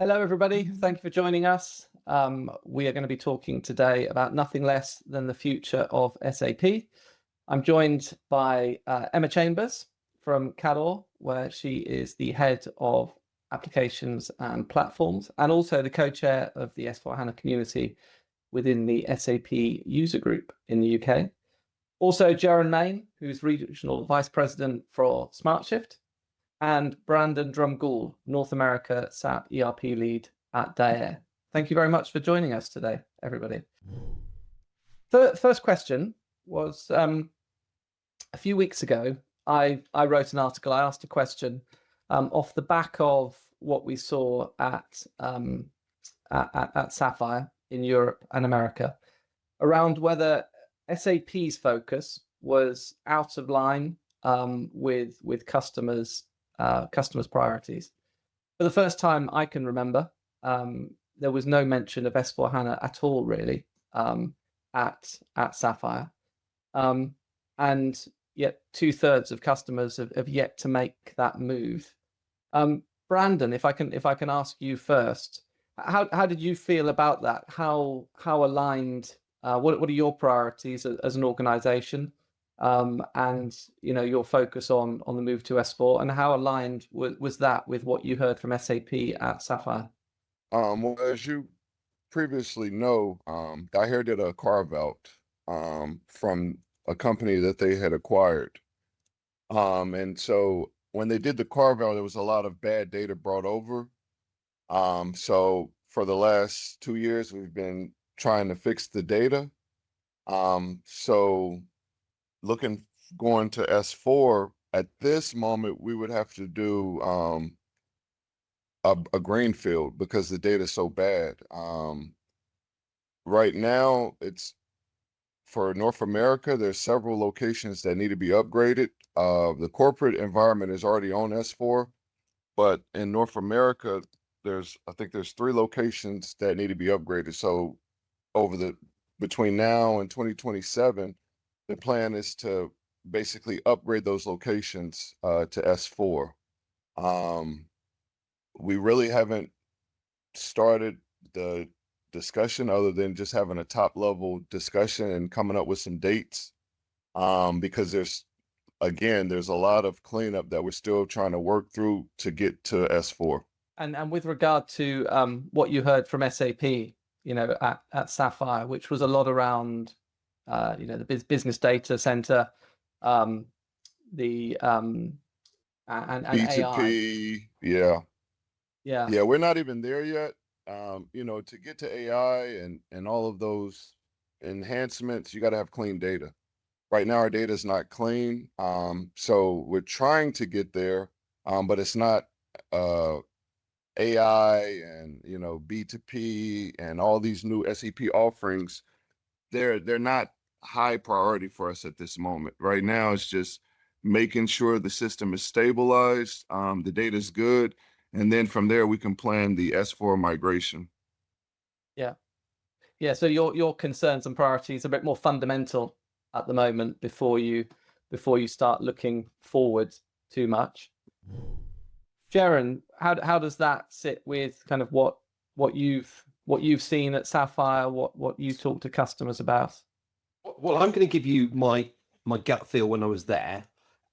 Hello, everybody. Thank you for joining us. We are going to be talking today about nothing less than the future of SAP. I'm joined by Emma Chambers from Calor, where she is the head of applications and platforms, and also the co-chair of the S/4HANA community within the SAP user group in the UK. Also, Gerren Mayne, who's regional vice president for SmartShift, and Brandon Drumgoole, North America SAP ERP Lead at Daer. Thank you very much for joining us today, everybody. First question was, a few weeks ago, I wrote an article. I asked a question off the back of what we saw at Sapphire in Europe and America around whether SAP's focus was out of line with customers' priorities. For the first time I can remember, there was no mention of S/4HANA at all, really, at Sapphire, and yet 2/3 of customers have yet to make that move. Brandon, if I can ask you first, how did you feel about that? How aligned? What are your priorities as an organisation? And your focus on the move to S4, and how aligned was that with what you heard from SAP at Sapphire? Well, as you previously know, Daher did a carve out from a company that they had acquired, and so when they did the carve out, there was a lot of bad data brought over. So for the last 2 years, we've been trying to fix the data. So going to S4 at this moment, we would have to do a greenfield because the data is so bad. Right now, it's for North America, there's several locations that need to be upgraded. The corporate environment is already on S4, but in North America, I think there's 3 locations that need to be upgraded. So between now and 2027, the plan is to basically upgrade those locations to S4. We really haven't started the discussion other than just having a top level discussion and coming up with some dates, because there's a lot of cleanup that we're still trying to work through to get to S4. And with regard to what you heard from SAP, at Sapphire, which was a lot around the business data center, and B2P, AI. Yeah, we're not even there yet. To get to AI and all of those enhancements, you got to have clean data. Right now, our data is not clean, so we're trying to get there, but it's not AI and B2P and all these new SAP offerings. They're not high priority for us at this moment. Right now, it's just making sure the system is stabilized, the data is good, and then from there we can plan the S4 migration. Yeah. So your concerns and priorities are a bit more fundamental at the moment before you start looking forward too much. Gerren, how does that sit with kind of what you've seen at Sapphire, what you talk to customers about? Well, I'm going to give you my gut feel when I was there,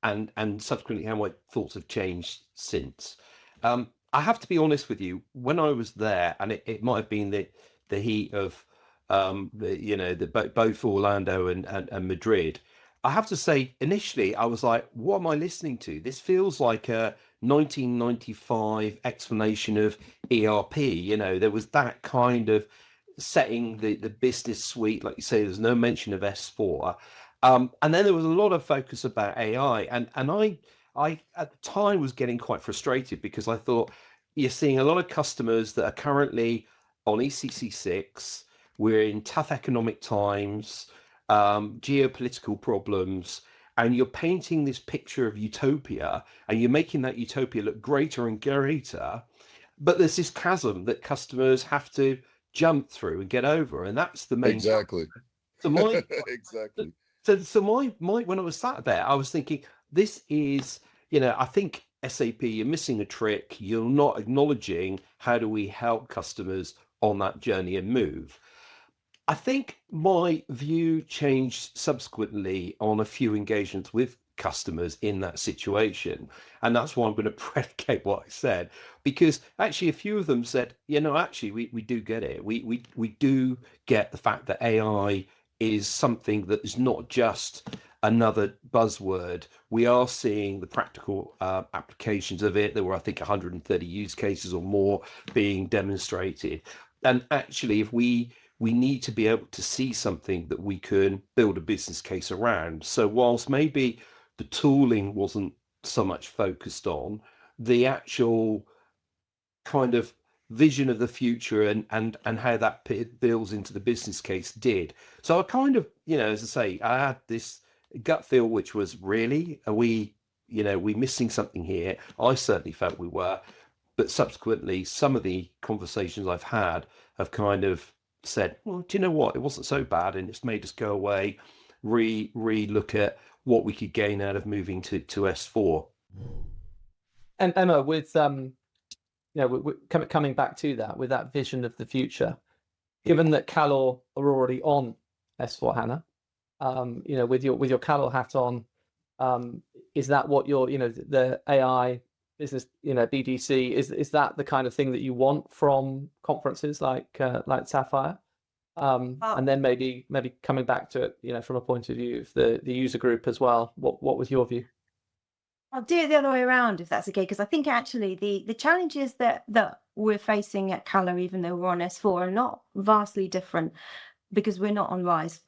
and subsequently how my thoughts have changed since. I have to be honest with you. When I was there, and it might have been the heat of both Orlando and Madrid. I have to say, initially, I was like, what am I listening to? This feels like a 1995 explanation of ERP. There was that kind of setting, the business suite, like you say, there's no mention of S4. And then there was a lot of focus about AI. And I at the time was getting quite frustrated because I thought you're seeing a lot of customers that are currently on ECC6. We're in tough economic times, geopolitical problems, and you're painting this picture of utopia, and you're making that utopia look greater and greater. But there's this chasm that customers have to jump through and get over, and that's the main. Exactly. So my exactly. So my when I was sat there, I was thinking, this is, I think SAP, you're missing a trick. You're not acknowledging how do we help customers on that journey and move. I think my view changed subsequently on a few engagements with customers in that situation. And that's why I'm going to predicate what I said, because actually a few of them said, actually, we do get it. We do get the fact that AI is something that is not just another buzzword. We are seeing the practical applications of it. There were, I think, 130 use cases or more being demonstrated. And actually, if we need to be able to see something that we can build a business case around. So whilst maybe the tooling wasn't so much focused on, the actual kind of vision of the future and how that builds into the business case did. So I kind of, as I say, I had this gut feel, which was really, are we missing something here? I certainly felt we were, but subsequently, some of the conversations I've had have kind of said, well, do you know what? It wasn't so bad, and it's made us go away, re-look at what we could gain out of moving to S4. And Emma, with coming back to that, with that vision of the future, given that Calor are already on S4 HANA, with your Calor hat on, is that what your the AI business BDC is that the kind of thing that you want from conferences like Sapphire? And then maybe coming back to it, from a point of view of the user group as well. What was your view? I'll do it the other way around if that's okay, because I think actually the challenges that we're facing at Calor, even though we're on S4, are not vastly different because we're not on RISE.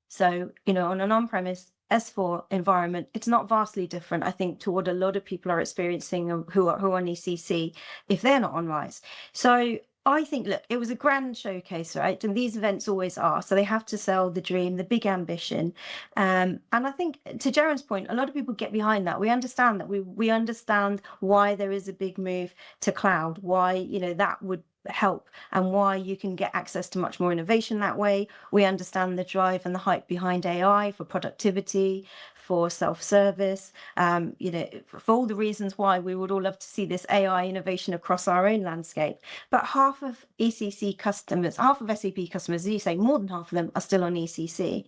So, on an on-premise S4 environment, it's not vastly different, I think, to what a lot of people are experiencing who are on ECC if they're not on RISE. So I think, look, it was a grand showcase, right? And these events always are. So they have to sell the dream, the big ambition. And I think, to Gerren's point, a lot of people get behind that. We understand that. We understand why there is a big move to cloud, why, that would help, and why you can get access to much more innovation that way. We understand the drive and the hype behind AI for productivity, for self-service, for all the reasons why we would all love to see this AI innovation across our own landscape. But half of ECC customers, half of SAP customers, as you say, more than half of them are still on ECC.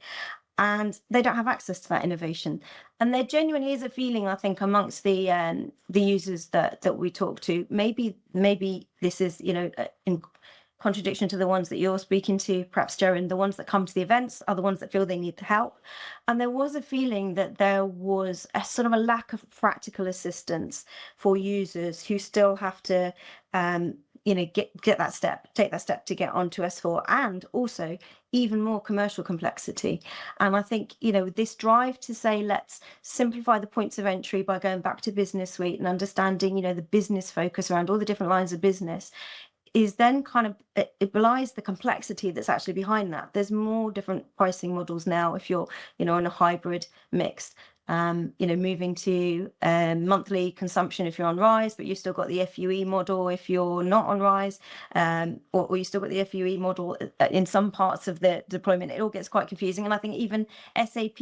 And they don't have access to that innovation. And there genuinely is a feeling, I think, amongst the users that we talk to. Maybe this is, in contradiction to the ones that you're speaking to, perhaps, Gerren, the ones that come to the events are the ones that feel they need the help. And there was a feeling that there was a sort of a lack of practical assistance for users who still have to take that step to get onto S4, and also even more commercial complexity. And I think, this drive to say, let's simplify the points of entry by going back to Business Suite and understanding, the business focus around all the different lines of business, is then kind of, it belies the complexity that's actually behind that. There's more different pricing models now if you're, in a hybrid mix. Moving to monthly consumption if you're on RISE, but you've still got the FUE model if you're not on RISE, or you still got the FUE model in some parts of the deployment. It all gets quite confusing. And I think even SAP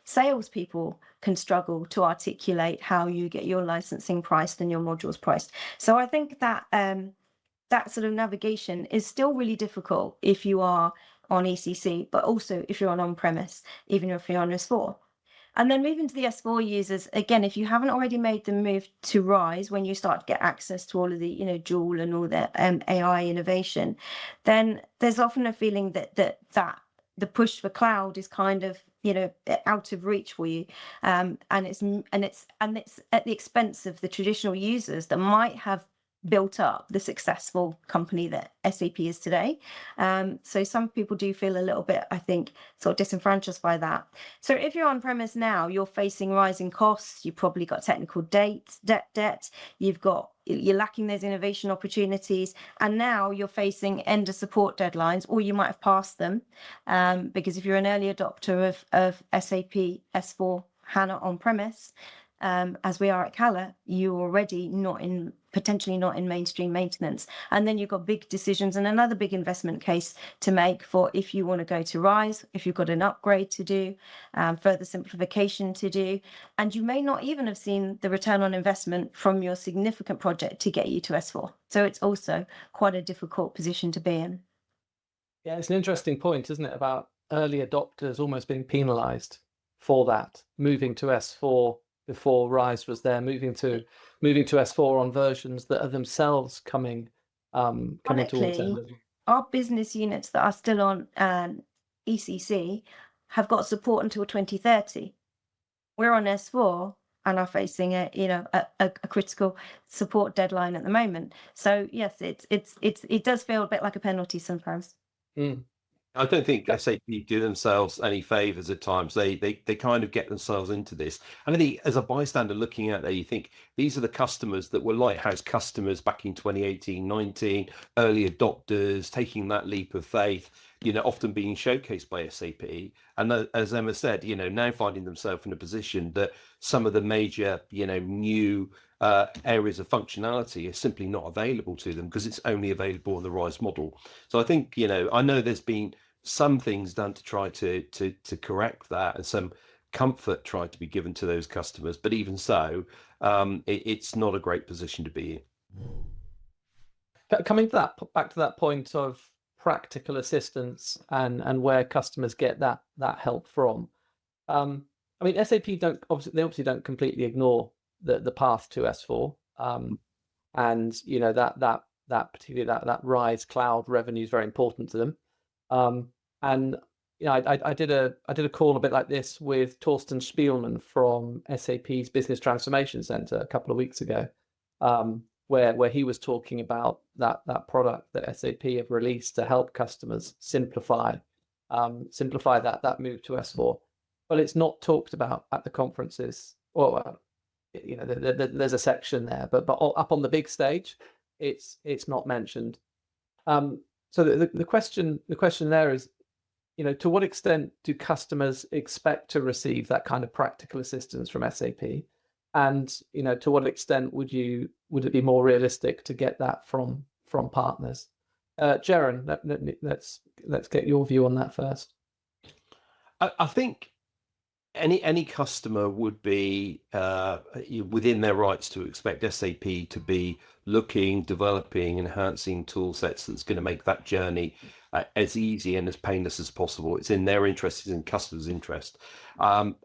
salespeople can struggle to articulate how you get your licensing priced and your modules priced. So I think that that sort of navigation is still really difficult if you are on ECC, but also if you're on-premise, even if you're on S4. And then moving to the S4 users, again, if you haven't already made the move to RISE, when you start to get access to all of the, Joule and all the AI innovation, then there's often a feeling that the push for cloud is kind of, out of reach for you, and it's at the expense of the traditional users that might have built up the successful company that SAP is today. So some people do feel a little bit, I think, sort of disenfranchised by that. So if you're on premise now, you're facing rising costs. You've probably got technical debt. You're lacking those innovation opportunities, and now you're facing end of support deadlines, or you might have passed them, because if you're an early adopter of SAP S4 HANA on premise, as we are at Calor, you're already potentially not in mainstream maintenance. And then you've got big decisions and another big investment case to make for if you want to go to RISE, if you've got an upgrade to do, further simplification to do. And you may not even have seen the return on investment from your significant project to get you to S4. So it's also quite a difficult position to be in. Yeah, it's an interesting point, isn't it, about early adopters almost being penalized for that, moving to S4 before RISE was there, moving to S4 on versions that are themselves coming towards Honestly, our business units that are still on ECC have got support until 2030. We're on S4 and are facing a critical support deadline at the moment. So yes, it does feel a bit like a penalty sometimes. Mm. I don't think SAP do themselves any favors at times. They kind of get themselves into this. And I think as a bystander looking at that, you think these are the customers that were lighthouse customers back in 2018, 19, early adopters, taking that leap of faith, often being showcased by SAP. And as Emma said, now finding themselves in a position that some of the major, new areas of functionality are simply not available to them because it's only available on the RISE model. So I think, I know there's been some things done to try to correct that, and some comfort tried to be given to those customers, but even so, it's not a great position to be in. Coming to back to that point of practical assistance and where customers get that help from. I mean, SAP obviously don't completely ignore the path to S4, and that particularly that RISE cloud revenue is very important to them. And I did a call a bit like this with Torsten Spielmann from SAP's Business Transformation Center a couple of weeks ago, where he was talking about that product that SAP have released to help customers simplify that move to S4. But it's not talked about at the conferences. Or there's a section there, but up on the big stage, it's not mentioned. So the question there is, to what extent do customers expect to receive that kind of practical assistance from SAP? And, to what extent would it be more realistic to get that from partners? Gerren, let's get your view on that first. I think any customer would be within their rights to expect SAP to be looking, developing, enhancing tool sets that's going to make that journey as easy and as painless as possible. It's in their interest, it's in customers' interest, and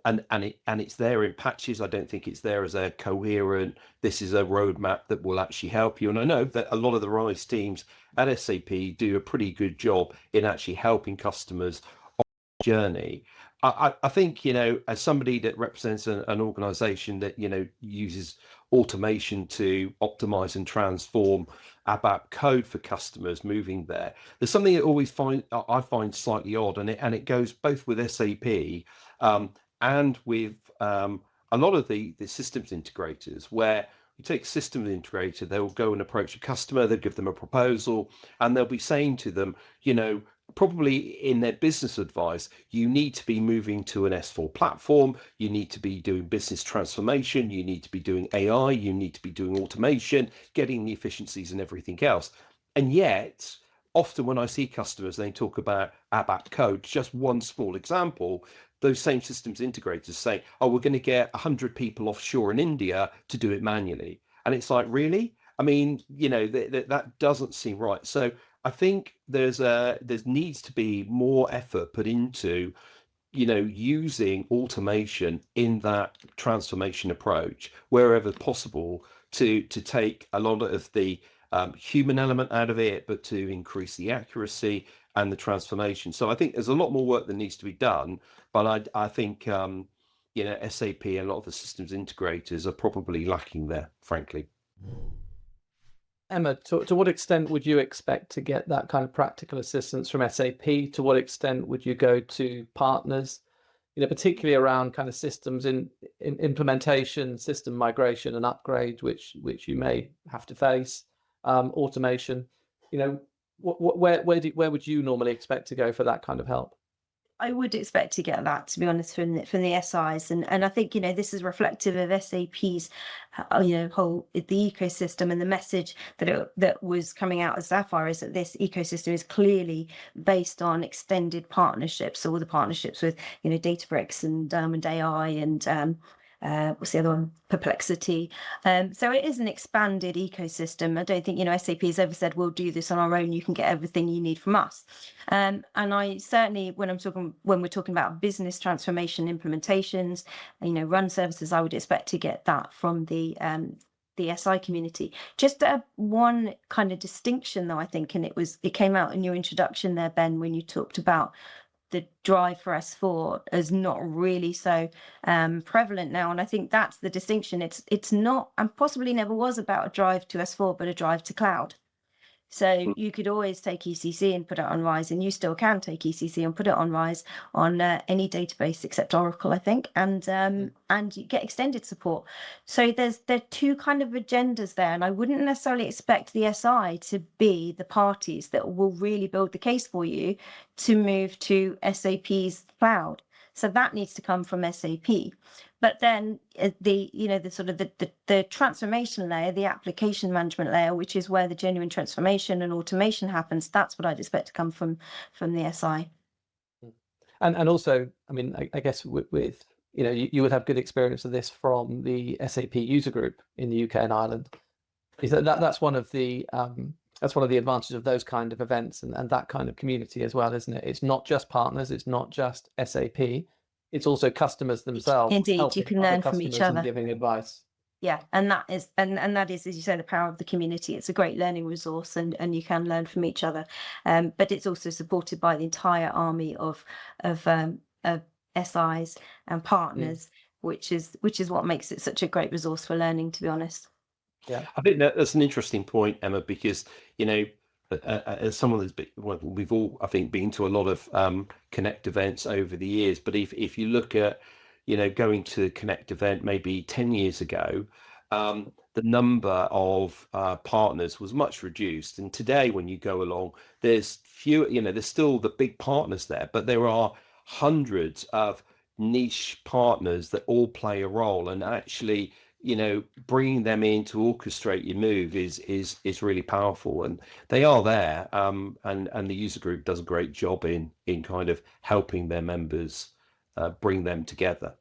it's there in patches. I don't think it's there as a coherent, this is a roadmap that will actually help you. And I know that a lot of the RISE teams at SAP do a pretty good job in actually helping customers on the journey. I think, as somebody that represents an organization that, uses automation to optimize and transform ABAP code for customers moving there, there's something that I find slightly odd, and it goes both with SAP and with a lot of the systems integrators, where you take systems integrator, they'll go and approach a customer, they'll give them a proposal, and they'll be saying to them, probably in their business advice, you need to be moving to an S4 platform, you need to be doing business transformation, you need to be doing AI, you need to be doing automation, getting the efficiencies and everything else. And yet, often when I see customers, they talk about ABAP code, just one small example, those same systems integrators say, oh, we're going to get 100 people offshore in India to do it manually. And it's like, really? I mean, that doesn't seem right. So I think there needs to be more effort put into, using automation in that transformation approach wherever possible to take a lot of the human element out of it, but to increase the accuracy and the transformation. So I think there's a lot more work that needs to be done, but I think SAP and a lot of the systems integrators are probably lacking there, frankly. Emma, to what extent would you expect to get that kind of practical assistance from SAP? To what extent would you go to partners, particularly around kind of systems in implementation, system migration and upgrade, which you may have to face, automation? Where would you normally expect to go for that kind of help? I would expect to get that, to be honest, from the SIs, and I think, you know, this is reflective of SAP's whole the ecosystem, and the message that was coming out of Sapphire is that this ecosystem is clearly based on extended partnerships. So all the partnerships with, you know, Databricks and AI and what's the other one? Perplexity. So it is an expanded ecosystem. I don't think, you know, SAP has ever said we'll do this on our own. You can get everything you need from us. And I certainly, when we're talking about business transformation implementations, you know, run services, I would expect to get that from the SI community. Just one kind of distinction, though, I think, and it came out in your introduction there, Ben, when you talked about the drive for S4 is not really so prevalent now, and I think that's the distinction. It's not, and possibly never was, about a drive to S4, but a drive to cloud. So you could always take ECC and put it on RISE, and you still can take ECC and put it on RISE on any database except Oracle, I think, and you get extended support. So there are two kind of agendas there, and I wouldn't necessarily expect the SI to be the parties that will really build the case for you to move to SAP's cloud. So that needs to come from SAP. But then the transformation layer, the application management layer, which is where the genuine transformation and automation happens, that's what I'd expect to come from the SI. And also, I mean, I guess with you know, you would have good experience of this from the SAP user group in the UK and Ireland. Is that's one of the advantages of those kind of events and that kind of community as well, isn't it? It's not just partners, it's not just SAP, it's also customers themselves. Indeed, you can learn from each other and giving advice. Yeah, and that is, as you say, the power of the community. It's a great learning resource, and you can learn from each other. But it's also supported by the entire army of SIs and partners, which is what makes it such a great resource for learning, to be honest. Yeah, I think that's an interesting point, Emma, because, you know, as someone that's we've all, I think, been to a lot of Connect events over the years. But if you look at, you know, going to Connect event maybe 10 years ago, the number of partners was much reduced. And today, when you go along, there's few, you know, there's still the big partners there, but there are hundreds of niche partners that all play a role. And actually, you know, bringing them in to orchestrate your move is really powerful, and they are there. And the user group does a great job in kind of helping their members bring them together.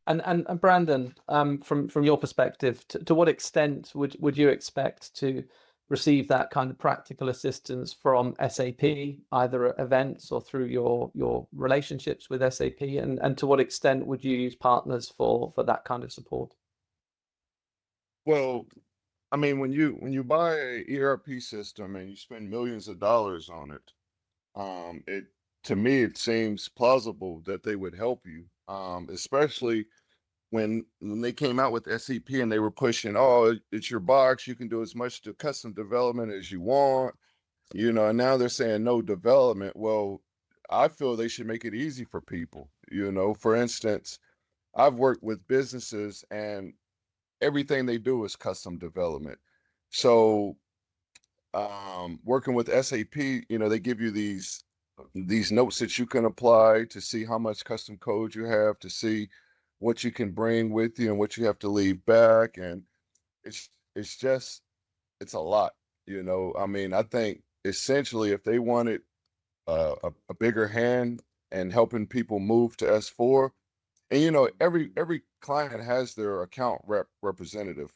And Brandon, from your perspective, to what extent would you expect to receive that kind of practical assistance from SAP, either at events or through your relationships with SAP, and to what extent would you use partners for that kind of support? Well, I mean, when you buy a ERP system and you spend millions of dollars on it, to me it seems plausible that they would help you, especially when they came out with SAP and they were pushing, oh, it's your box, you can do as much to custom development as you want, you know, and now they're saying no development. Well, I feel they should make it easy for people. You know, for instance, I've worked with businesses and everything they do is custom development. So working with SAP, you know, they give you these notes that you can apply to see how much custom code you have, to see what you can bring with you and what you have to leave back. And it's a lot, you know. I mean, I think essentially if they wanted a bigger hand and helping people move to S4, and, you know, every client has their account representative.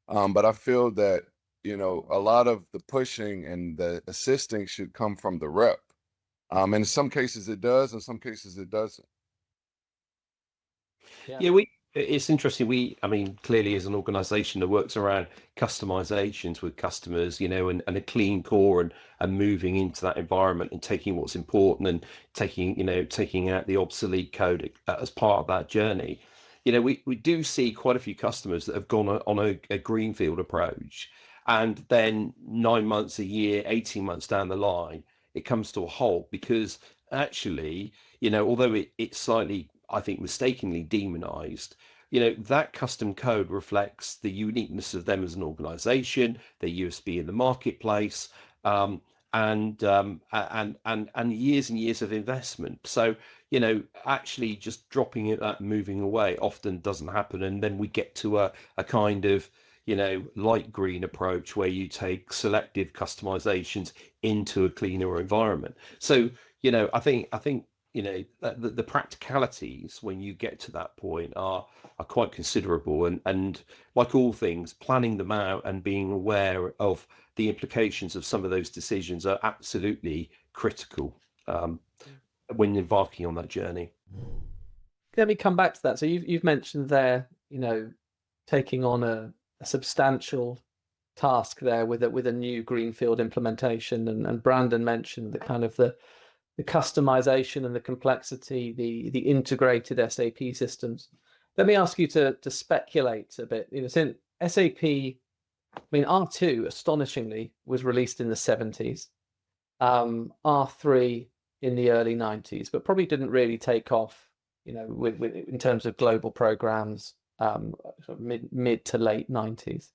But I feel that, you know, a lot of the pushing and the assisting should come from the rep. And in some cases it does, in some cases it doesn't. Yeah, it's interesting. I mean, clearly as an organization that works around customizations with customers, you know, and a clean core and moving into that environment and taking what's important and taking out the obsolete code as part of that journey. You know, we do see quite a few customers that have gone on a greenfield approach, and then 9 months, a year, 18 months down the line, it comes to a halt because actually, you know, although it's slightly, I think, mistakenly demonized, you know, that custom code reflects the uniqueness of them as an organization, their USP in the marketplace, and years and years of investment. So, you know, actually just dropping it, moving away often doesn't happen. And then we get to a kind of, you know, light green approach where you take selective customizations into a cleaner environment. So, you know, I think, you know, the practicalities when you get to that point are quite considerable. And like all things, planning them out and being aware of the implications of some of those decisions are absolutely critical when embarking on that journey. Let me come back to that. So you've mentioned there, you know, taking on a substantial task there with a new greenfield implementation, and Brandon mentioned the kind of the customization and the complexity, the integrated SAP systems. Let me ask you to speculate a bit. You know, since SAP, I mean, R2 astonishingly was released in the 70s, R3 in the early 90s, but probably didn't really take off, you know, with in terms of global programs, sort of mid to late 90s.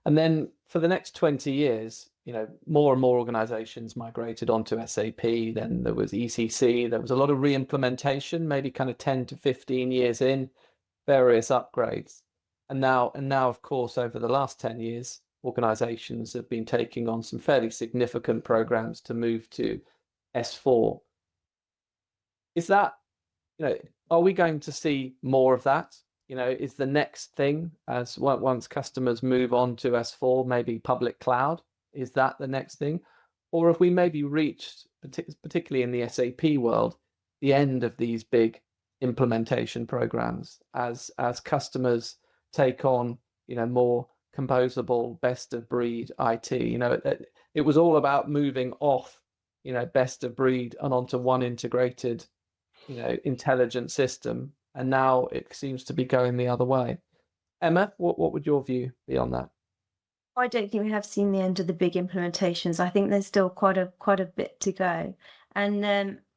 And then for the next 20 years, you know, more and more organizations migrated onto SAP. Then there was ECC. There was a lot of re-implementation, maybe kind of 10 to 15 years in, various upgrades. And now, of course, over the last 10 years, organizations have been taking on some fairly significant programs to move to S4. Is that, you know, are we going to see more of that? You know, is the next thing, as once customers move on to S4, maybe public cloud? Is that the next thing? Or have we maybe reached, particularly in the SAP world, the end of these big implementation programs as customers take on, you know, more composable, best of breed IT? You know, it was all about moving off, you know, best of breed and onto one integrated, you know, intelligent system. And now it seems to be going the other way. Emma, what would your view be on that? I don't think we have seen the end of the big implementations. I think there's still quite a bit to go. And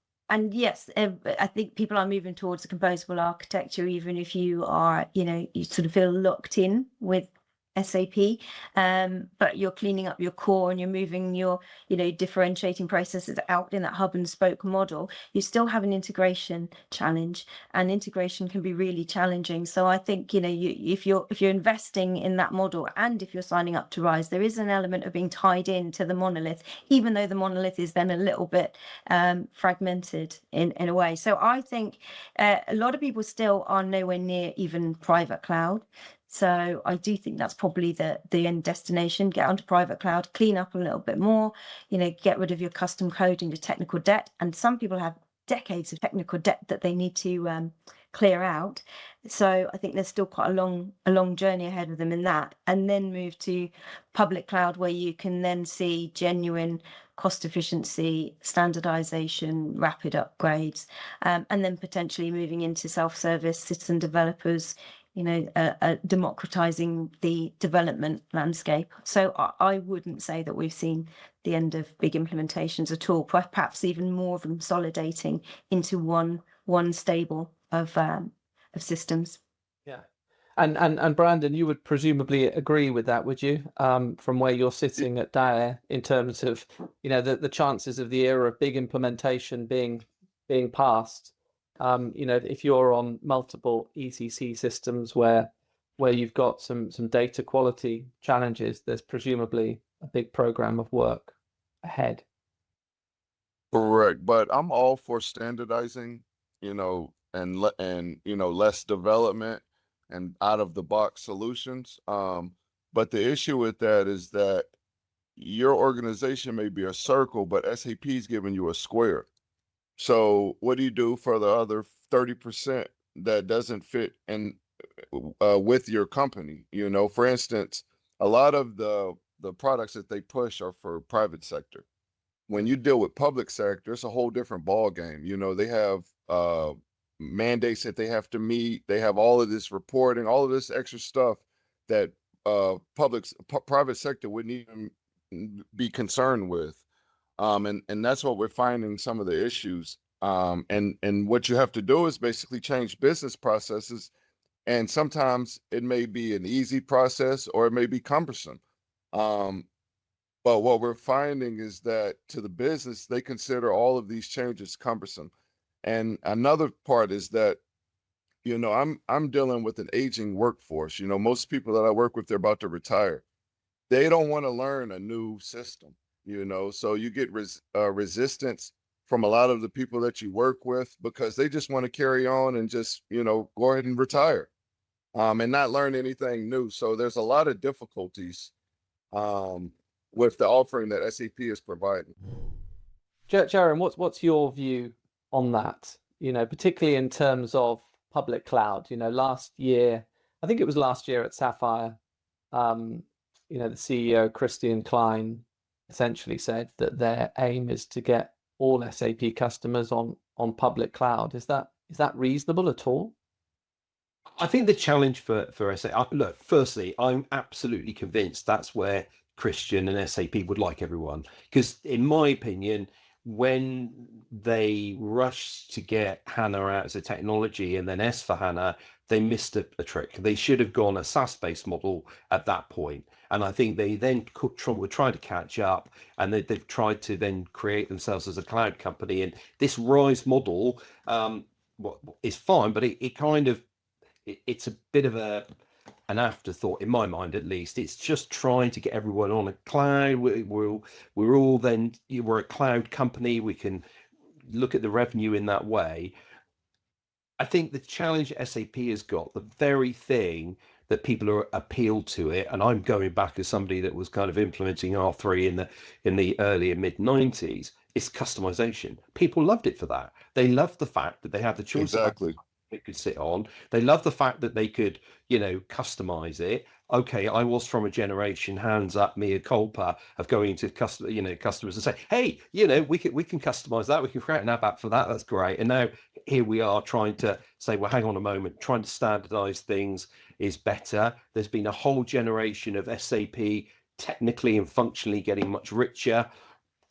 yes, I think people are moving towards a composable architecture, even if you are, you know, you sort of feel locked in with SAP, but you're cleaning up your core and you're moving your, you know, differentiating processes out in that hub and spoke model. You still have an integration challenge, and integration can be really challenging. So I think, you know, if you're investing in that model, and if you're signing up to RISE, there is an element of being tied into the monolith, even though the monolith is then a little bit fragmented in a way. So I think a lot of people still are nowhere near even private cloud. So I do think that's probably the end destination. Get onto private cloud, clean up a little bit more, you know, get rid of your custom coding, the technical debt. And some people have decades of technical debt that they need to clear out. So I think there's still quite a long journey ahead of them in that. And then move to public cloud, where you can then see genuine cost efficiency, standardization, rapid upgrades, and then potentially moving into self-service citizen developers, you know, democratizing the development landscape. So I wouldn't say that we've seen the end of big implementations at all. Perhaps even more of them consolidating into one stable of systems. Yeah. And Brandon, you would presumably agree with that, would you? From where you're sitting at DAE, in terms of, you know, the chances of the era of big implementation being passed. You know, if you're on multiple ECC systems where you've got some data quality challenges, there's presumably a big program of work ahead. Correct, but I'm all for standardizing, you know, and you know, less development and out of the box solutions. But the issue with that is that your organization may be a circle, but SAP is giving you a square. So what do you do for the other 30% that doesn't fit in with your company? You know, for instance, a lot of the products that they push are for private sector. When you deal with public sector, it's a whole different ball game. You know, they have mandates that they have to meet. They have all of this reporting, all of this extra stuff that private sector wouldn't even be concerned with. And that's what we're finding, some of the issues. And what you have to do is basically change business processes. And sometimes it may be an easy process or it may be cumbersome. But what we're finding is that to the business, they consider all of these changes cumbersome. And another part is that, I'm dealing with an aging workforce. Most people that I work with, they're about to retire. They don't want to learn a new system, so you get resistance from a lot of the people that you work with because they just want to carry on and just, go ahead and retire, and not learn anything new. So there's a lot of difficulties with the offering that SAP is providing. Gerren, what's your view on that? Particularly in terms of public cloud. Last year, I think it was last year at Sapphire, the CEO Christian Klein essentially said that their aim is to get all SAP customers on public cloud. Is that reasonable at all? I think the challenge for SAP, look, firstly, I'm absolutely convinced that's where Christian and SAP would like everyone. Because in my opinion, when they rushed to get HANA out as a technology and then S for HANA, they missed a trick. They should have gone a SaaS-based model at that point. And I think they then were trying to catch up, and they've tried to then create themselves as a cloud company. And this RISE model is fine, but it's a bit of an afterthought in my mind, at least. It's just trying to get everyone on a cloud. We're a cloud company. We can look at the revenue in that way. I think the challenge SAP has got, the very thing that people are appealed to it, and I'm going back as somebody that was kind of implementing R3 in the early and mid 90s, is customization. People loved it for that. They loved the fact that they had the choice. Exactly. They could sit on. They love the fact that they could, customize it. Okay, I was from a generation, hands up, mea culpa, of going to customers and say, hey, we can customize that. We can create an app for that. That's great. And now here we are trying to say, well, hang on a moment, trying to standardize things is better. There's been a whole generation of SAP technically and functionally getting much richer.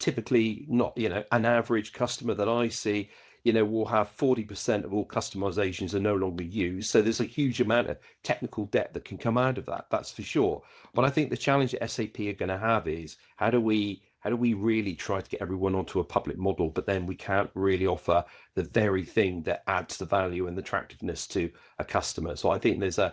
Typically not, an average customer that I see, we'll have 40% of all customizations are no longer used. So there's a huge amount of technical debt that can come out of that. That's for sure. But I think the challenge that SAP are going to have is how do we really try to get everyone onto a public model, but then we can't really offer the very thing that adds the value and the attractiveness to a customer. So I think there's a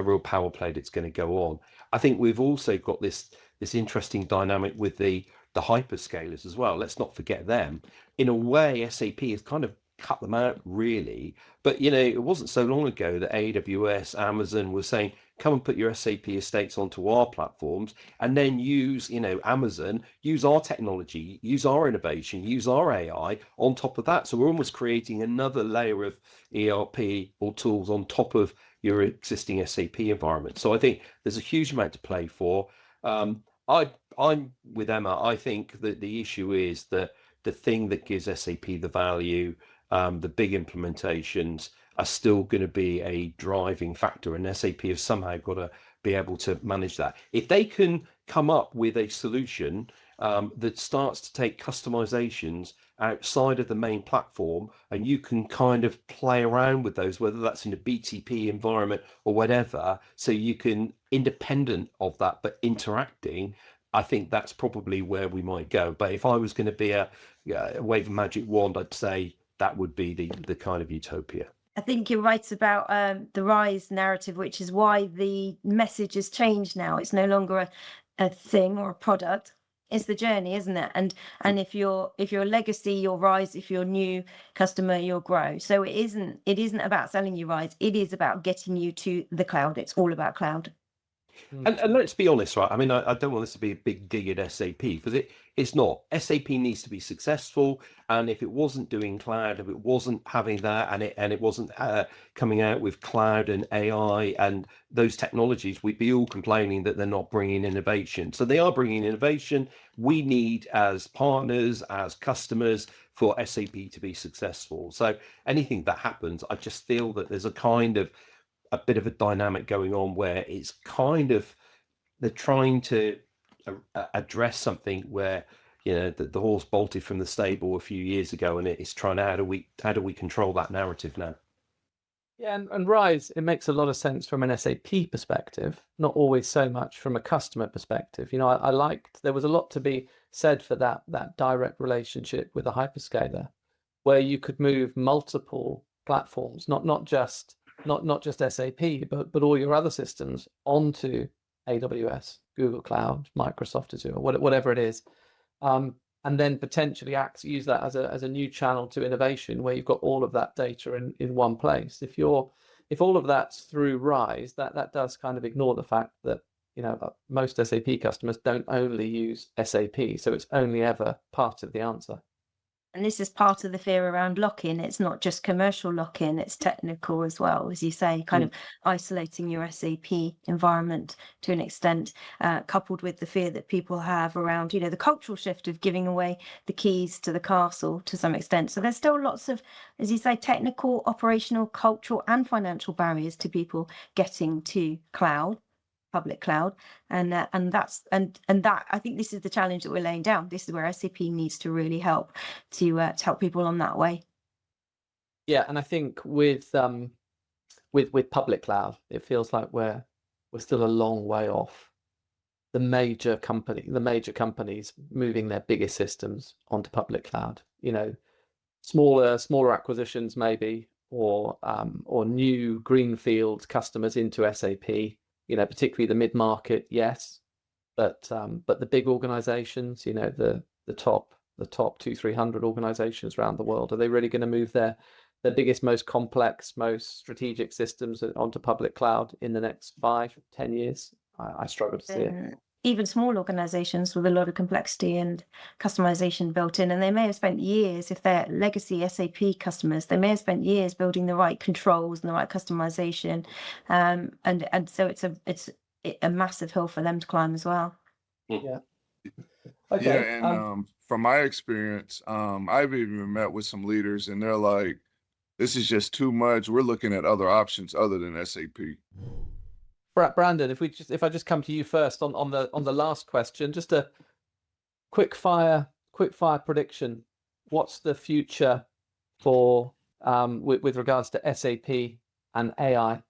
real power play that's going to go on. I think we've also got this interesting dynamic with the hyperscalers as well. Let's not forget them. In a way, SAP has kind of cut them out, really. But, it wasn't so long ago that AWS, Amazon was saying, come and put your SAP estates onto our platforms and then use, Amazon, use our technology, use our innovation, use our AI on top of that. So we're almost creating another layer of ERP or tools on top of your existing SAP environment. So I think there's a huge amount to play for. I'm with Emma. I think that the issue is that the thing that gives SAP the value, the big implementations, are still going to be a driving factor, and SAP have somehow got to be able to manage that. If they can come up with a solution that starts to take customizations outside of the main platform, and you can kind of play around with those, whether that's in a BTP environment or whatever, so you can independent of that but interacting, I think that's probably where we might go. But if I was going to be a wave of magic wand, I'd say that would be the kind of utopia. I think you're right about the RISE narrative, which is why the message has changed now. It's no longer a thing or a product. It's the journey, isn't it? And if you're legacy, you'll rise. If you're new customer, you'll grow. So it isn't about selling you RISE. It is about getting you to the cloud. It's all about cloud. And let's be honest, right? I mean, I don't want this to be a big dig at SAP, because it's not. SAP needs to be successful, and if it wasn't doing cloud, if it wasn't having that, and it wasn't coming out with cloud and AI and those technologies, we'd be all complaining that they're not bringing innovation. So they are bringing innovation. We need, as partners, as customers, for SAP to be successful. So anything that happens, I just feel that there's a bit of a dynamic going on where it's kind of, they're trying to address something where, the horse bolted from the stable a few years ago, and it's trying to, how do we control that narrative now? Yeah, and Rise, it makes a lot of sense from an SAP perspective, not always so much from a customer perspective. I liked, there was a lot to be said for that direct relationship with a hyperscaler, where you could move multiple platforms, not just SAP, but all your other systems onto AWS, Google Cloud, Microsoft Azure, whatever it is. And then potentially use that as a new channel to innovation, where you've got all of that data in one place. If all of that's through Rise, that does kind of ignore the fact that most SAP customers don't only use SAP, so it's only ever part of the answer. And this is part of the fear around lock-in. It's not just commercial lock-in, it's technical as well, as you say, kind of isolating your SAP environment to an extent, coupled with the fear that people have around, the cultural shift of giving away the keys to the castle to some extent. So there's still lots of, as you say, technical, operational, cultural, and financial barriers to people getting to public cloud, and that I think this is the challenge that we're laying down. This is where SAP needs to really help to help people on that way. Yeah, and I think with public cloud, it feels like we're still a long way off the major companies moving their biggest systems onto public cloud. Smaller acquisitions maybe, or new greenfield customers into SAP. Particularly the mid-market, yes, but the big organizations, the top 200-300 organizations around the world, are they really going to move their biggest, most complex, most strategic systems onto public cloud in the next 5-10 years? I struggle to see it. Even small organizations with a lot of complexity and customization built in, and they may have spent years, if they're legacy SAP customers, they may have spent years building the right controls and the right customization, and so it's a massive hill for them to climb as well. Yeah. Okay. Yeah, and from my experience, I've even met with some leaders, and they're like, "This is just too much. We're looking at other options other than SAP." Brandon, if I just come to you first on the last question, just a quick fire prediction. What's the future for with regards to SAP and AI?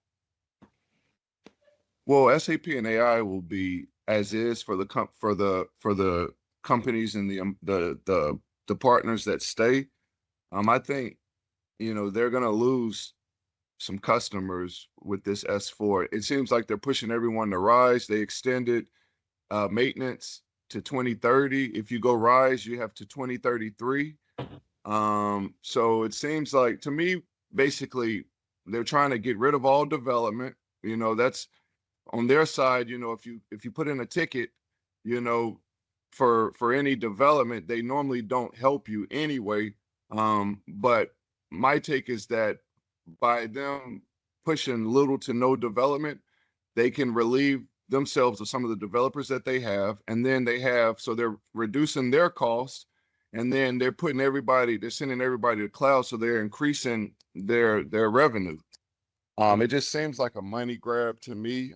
Well, SAP and AI will be as is for the companies and the partners that stay. I think they're gonna lose some customers with this S4. It seems like they're pushing everyone to Rise. They extended maintenance to 2030. If you go Rise, you have to 2033. So it seems like, to me, basically, they're trying to get rid of all development. That's on their side. If you put in a ticket, for any development, they normally don't help you anyway. But my take is that by them pushing little to no development, they can relieve themselves of some of the developers that they have, and then so they're reducing their costs, and then they're sending everybody to cloud, so they're increasing their revenue. It just seems like a money grab to me.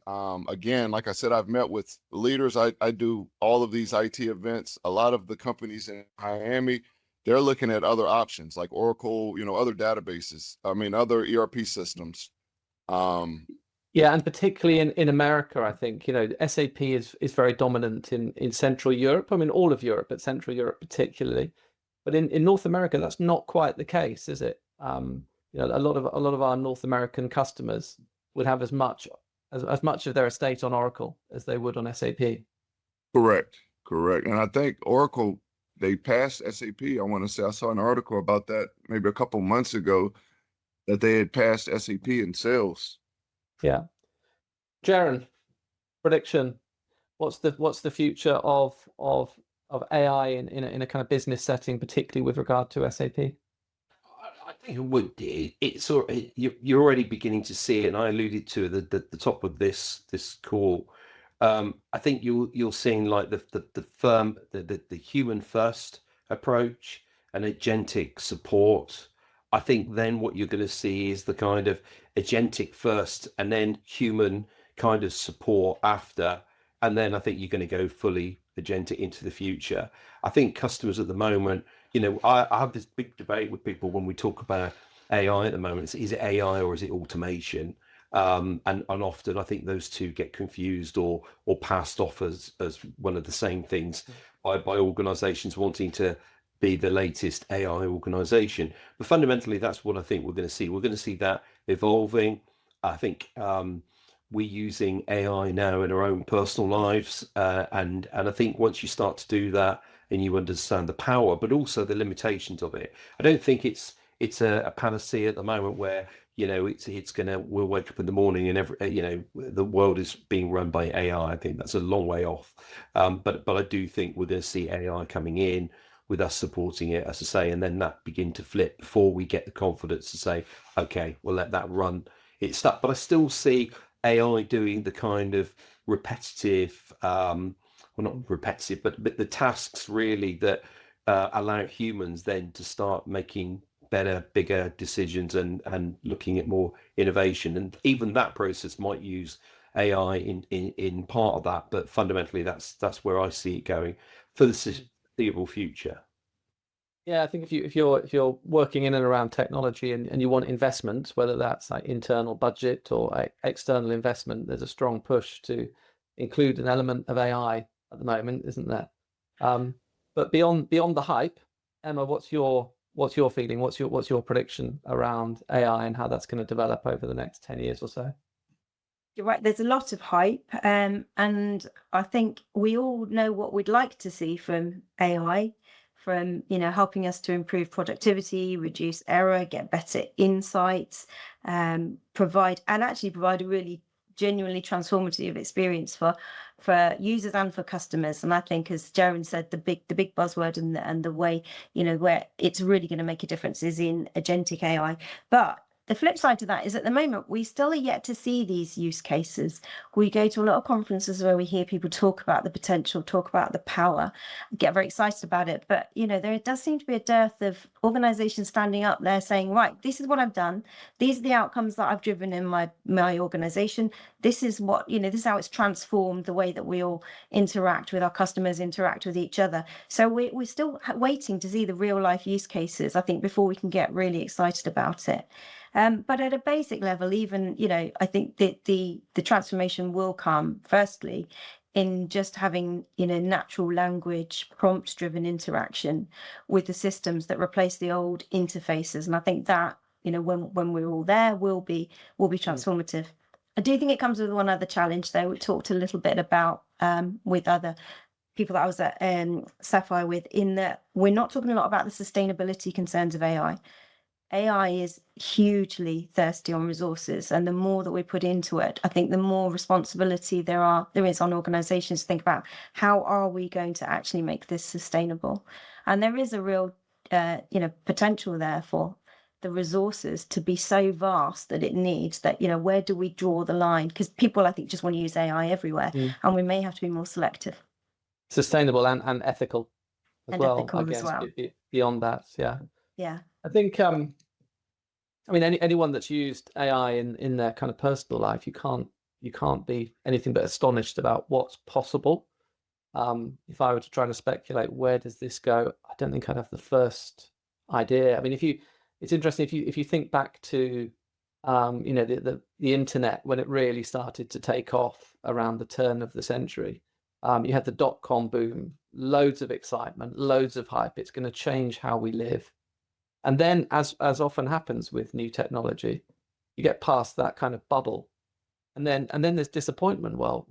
Again, like I said, I've met with leaders. I do all of these IT events. A lot of the companies in Miami, they're looking at other options like Oracle, other databases. Other ERP systems. Yeah, and particularly in America, I think SAP is very dominant in Central Europe. All of Europe, but Central Europe particularly. But in North America, that's not quite the case, is it? A lot of our North American customers would have as much of their estate on Oracle as they would on SAP. Correct. And I think Oracle, they passed SAP. I want to say I saw an article about that maybe a couple months ago, that they had passed SAP in sales. Yeah. Gerren, prediction. What's the future of AI in a kind of business setting, particularly with regard to SAP? I think it would. You're already beginning to see it, and I alluded to it at the top of this call. I think you're seeing like the human first approach and agentic support. I think then what you're going to see is the kind of agentic first and then human kind of support after, and then I think you're going to go fully agentic into the future. I think customers at the moment, I have this big debate with people when we talk about AI at the moment. Is it AI or is it automation? And often I think those two get confused or passed off as one of the same things by organizations wanting to be the latest AI organization. But fundamentally, that's what I think we're going to see. We're going to see that evolving. I think we're using AI now in our own personal lives, and I think once you start to do that and you understand the power, but also the limitations of it, I don't think it's a panacea at the moment where it's gonna, we'll wake up in the morning and the world is being run by AI. I think that's a long way off, but I do think we're going to see AI coming in with us supporting it, as I say, and then that begin to flip before we get the confidence to say, okay, we'll let that run its stuff. But I still see AI doing the kind of repetitive, well, not repetitive, but the tasks really that allow humans then to start making better, bigger decisions and looking at more innovation. And even that process might use AI in part of that, but fundamentally that's where I see it going for the foreseeable future. Yeah, I think if you're working in and around technology and you want investment, whether that's like internal budget or external investment, there's a strong push to include an element of AI at the moment, isn't there? But beyond the hype, Emma, what's your feeling? What's your prediction around AI and how that's going to develop over the next 10 years or so? You're right, there's a lot of hype, and I think we all know what we'd like to see from AI, from helping us to improve productivity, reduce error, get better insights, provide a really genuinely transformative experience for users and for customers. And I think, as Gerren said, the big buzzword and the way where it's really going to make a difference is in agentic AI. But the flip side to that is, at the moment, we still are yet to see these use cases. We go to a lot of conferences where we hear people talk about the potential, talk about the power, get very excited about it. But, there does seem to be a dearth of organizations standing up there saying, right, this is what I've done. These are the outcomes that I've driven in my organization. This is what, this is how it's transformed the way that we all interact with our customers, interact with each other. So we're still waiting to see the real life use cases, I think, before we can get really excited about it. But at a basic level, even, I think that the transformation will come, firstly, in just having, natural language, prompt-driven interaction with the systems that replace the old interfaces. And I think that, when we're all there, will be transformative. I do think it comes with one other challenge, though. We talked a little bit about with other people that I was at Sapphire with, in that we're not talking a lot about the sustainability concerns of AI. AI is hugely thirsty on resources, and the more that we put into it, I think the more responsibility there is on organizations to think about how are we going to actually make this sustainable. And there is a real potential there for the resources to be so vast that it needs that, where do we draw the line? Because people, I think, just want to use AI everywhere, and we may have to be more selective. Sustainable and ethical as And well, ethical I as guess, well. beyond that. Yeah. Yeah. I think, anyone that's used AI in their kind of personal life, you can't be anything but astonished about what's possible. If I were to try to speculate, where does this go? I don't think I'd have the first idea. I mean, it's interesting if you think back to, the internet, when it really started to take off around the turn of the century. You had the dot-com boom, loads of excitement, loads of hype. It's going to change how we live. And then, as often happens with new technology, you get past that kind of bubble, and then there's disappointment. Well,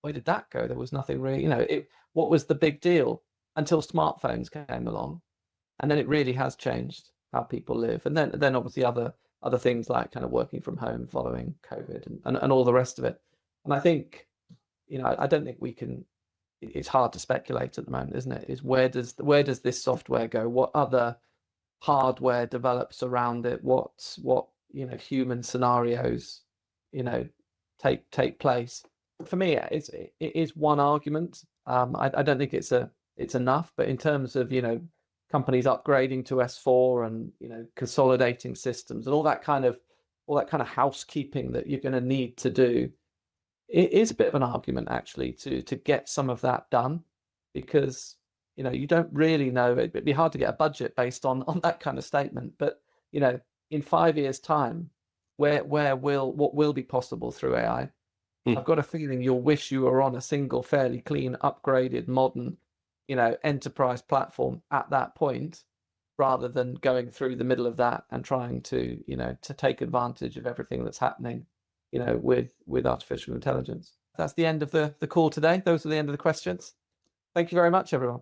where did that go? There was nothing really. What was the big deal until smartphones came along, and then it really has changed how people live. And then obviously other things like kind of working from home following COVID and all the rest of it. And I think, I don't think we can. It's hard to speculate at the moment, isn't it? Is where does this software go? What other hardware develops around it? What human scenarios take place? For me, it is one argument. I don't think it's enough, but in terms of companies upgrading to S4 and consolidating systems and all that kind of housekeeping that you're going to need to do, it is a bit of an argument actually to get some of that done, because you don't really know. It'd be hard to get a budget based on that kind of statement. But in 5 years' time, what will be possible through AI? I've got a feeling you'll wish you were on a single, fairly clean, upgraded, modern, enterprise platform at that point, rather than going through the middle of that and trying to, to take advantage of everything that's happening, with artificial intelligence. That's the end of the call today. Those are the end of the questions. Thank you very much, everyone.